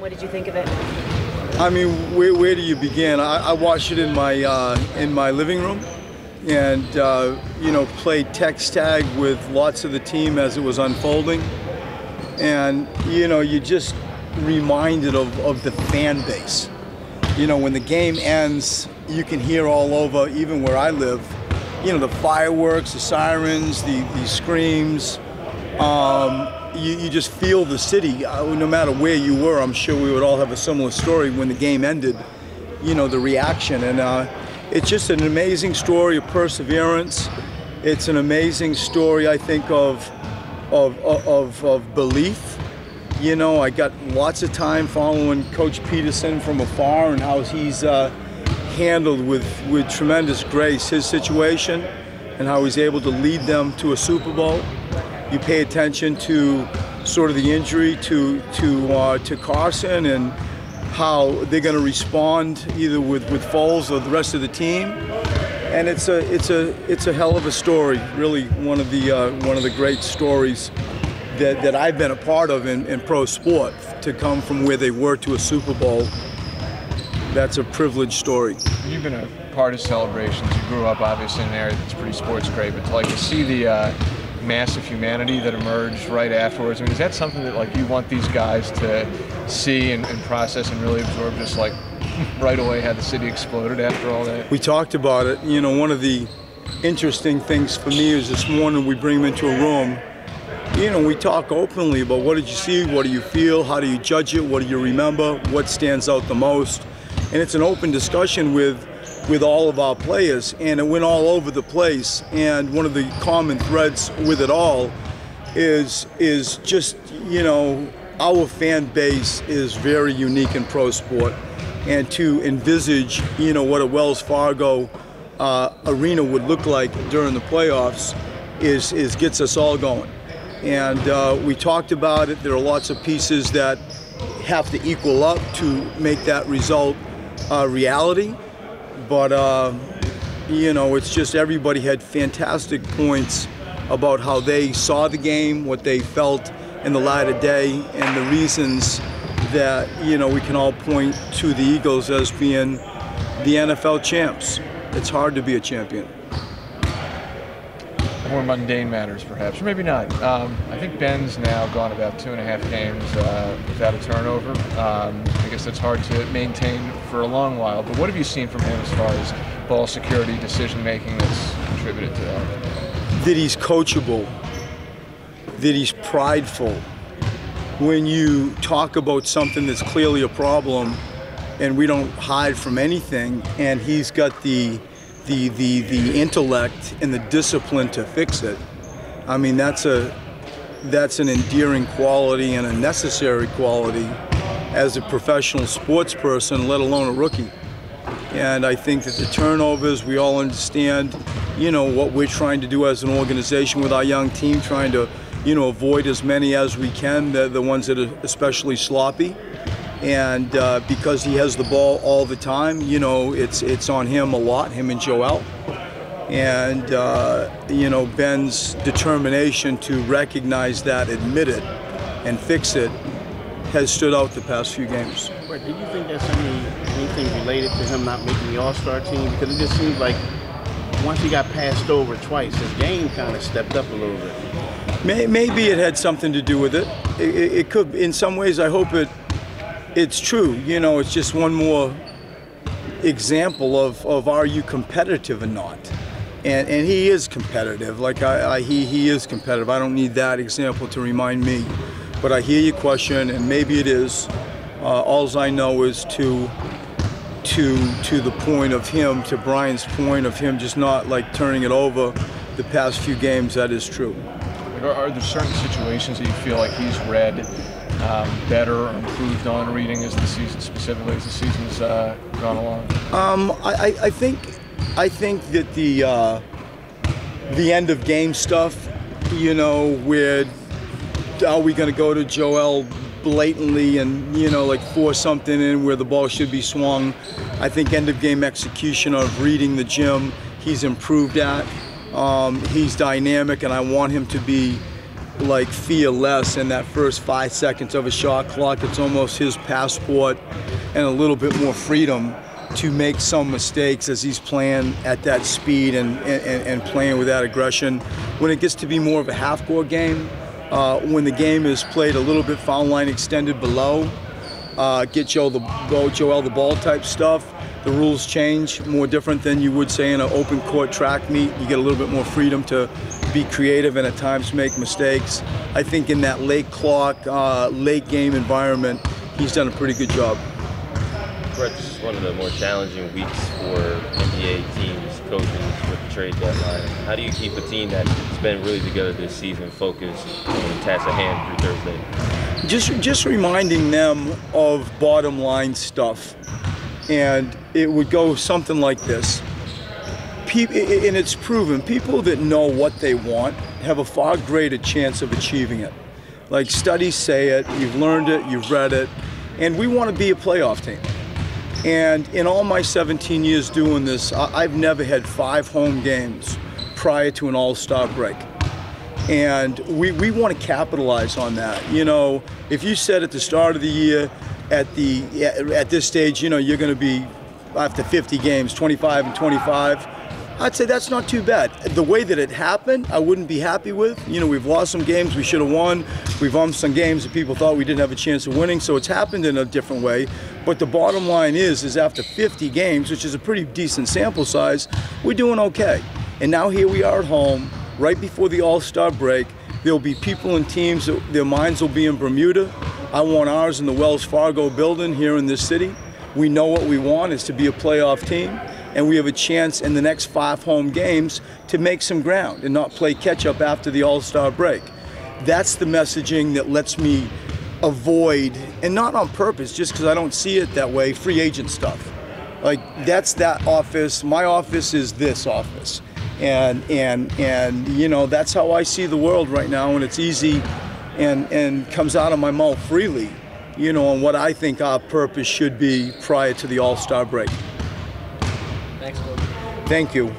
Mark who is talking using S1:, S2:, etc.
S1: What did you think of it?
S2: I mean, where do you begin? I watched it in my living room, and you know, played text tag with lots of the team as it was unfolding, and you know, you just reminded of the fan base. You know, when the game ends, you can hear all over, even where I live, you know, the fireworks, the sirens, the screams. You just feel the city. No matter where you were, I'm sure we would all have a similar story when the game ended, you know, the reaction. And it's just an amazing story of perseverance. It's an amazing story, I think, of belief. You know, I got lots of time following Coach Peterson from afar and how he's handled with tremendous grace his situation and how he's able to lead them to a Super Bowl. You pay attention to sort of the injury to Carson and how they're going to respond either with Foles or the rest of the team, and it's a hell of a story. Really, one of the great stories that I've been a part of in pro sport, to come from where they were to a Super Bowl. That's a privileged story. You've been a part of celebrations. You grew up obviously in an area that's pretty sports great, but to see the massive humanity that emerged right afterwards. I mean, is that something that you want these guys to see and process and really absorb, just right away how the city exploded after all that? We talked about it. You know, one of the interesting things for me is this morning we bring them into a room. You know, we talk openly about what did you see, what do you feel, how do you judge it, what do you remember, what stands out the most. And it's an open discussion with all of our players, and it went all over the place. And one of the common threads with it all is just, you know, our fan base is very unique in pro sport, and to envisage, you know, what a Wells Fargo arena would look like during the playoffs is gets us all going. And we talked about it. There are lots of pieces that have to equal up to make that result reality. But, you know, it's just everybody had fantastic points about how they saw the game, what they felt in the light of day, and the reasons that, you know, we can all point to the Eagles as being the NFL champs. It's hard to be a champion. More mundane matters, perhaps, or maybe not. I think Ben's now gone about 2.5 games without a turnover. I guess that's hard to maintain for a long while, but what have you seen from him as far as ball security, decision-making that's contributed to that? That he's coachable, that he's prideful. When you talk about something that's clearly a problem, and we don't hide from anything, and he's got the intellect and the discipline to fix it. I mean, that's an endearing quality and a necessary quality as a professional sports person, let alone a rookie. And I think that the turnovers, we all understand, you know, what we're trying to do as an organization with our young team, trying to, you know, avoid as many as we can, the ones that are especially sloppy. And because he has the ball all the time, you know, it's on him a lot, him and Joel. And, you know, Ben's determination to recognize that, admit it, and fix it has stood out the past few games.
S3: Right. Do you think there's anything related to him not making the All-Star team? Because it just seems like once he got passed over twice, his game kind of stepped up a little bit.
S2: Maybe it had something to do with it. It could, in some ways, I hope it's true. You know, it's just one more example of are you competitive or not? And he is competitive. He is competitive. I don't need that example to remind me. But I hear your question, and maybe it is. All I know is to the point of him, to Brian's point of him just not turning it over the past few games, that is true.
S4: Are there certain situations that you feel like he's read better or improved on reading as the season, specifically as the season's gone along?
S2: I think that the end of game stuff, you know, where are we going to go to Joel blatantly and, you know, force something in where the ball should be swung. I think end of game execution of reading the gym, he's improved at. He's dynamic, and I want him to be like fear less in that first 5 seconds of a shot clock. It's almost his passport and a little bit more freedom to make some mistakes as he's playing at that speed and playing with that aggression. When it gets to be more of a half-court game, when the game is played a little bit foul line extended below, get Joel the ball type stuff, the rules change, more different than you would say in an open court track meet. You get a little bit more freedom to be creative and at times make mistakes. I think in that late clock, late game environment, he's done a pretty good job.
S1: Brett, this is one of the more challenging weeks for NBA teams, coaches with the trade deadline. How do you keep a team that's been really together this season focused on the task at hand through Thursday?
S2: Just reminding them of bottom line stuff. And it would go something like this. And it's proven, people that know what they want have a far greater chance of achieving it. Like studies say it, you've learned it, you've read it, and we want to be a playoff team. And in all my 17 years doing this, I've never had 5 home games prior to an all-star break. And we want to capitalize on that. You know, if you said at the start of the year, at this stage, you know, you're going to be after 50 games, 25 and 25. I'd say that's not too bad. The way that it happened, I wouldn't be happy with. You know, we've lost some games we should have won. We've won some games that people thought we didn't have a chance of winning. So it's happened in a different way. But the bottom line is after 50 games, which is a pretty decent sample size, we're doing okay. And now here we are at home, right before the All-Star break. There'll be people and teams that their minds will be in Bermuda. I want ours in the Wells Fargo building here in this city. We know what we want is to be a playoff team, and we have a chance in the next 5 home games to make some ground and not play catch-up after the All-Star break. That's the messaging that lets me avoid, and not on purpose, just because I don't see it that way, free agent stuff. Like, that's that office. My office is this office. And you know, that's how I see the world right now, and it's easy and comes out of my mouth freely, you know, on what I think our purpose should be prior to the All-Star break.
S5: Thanks, Coach.
S2: Thank you.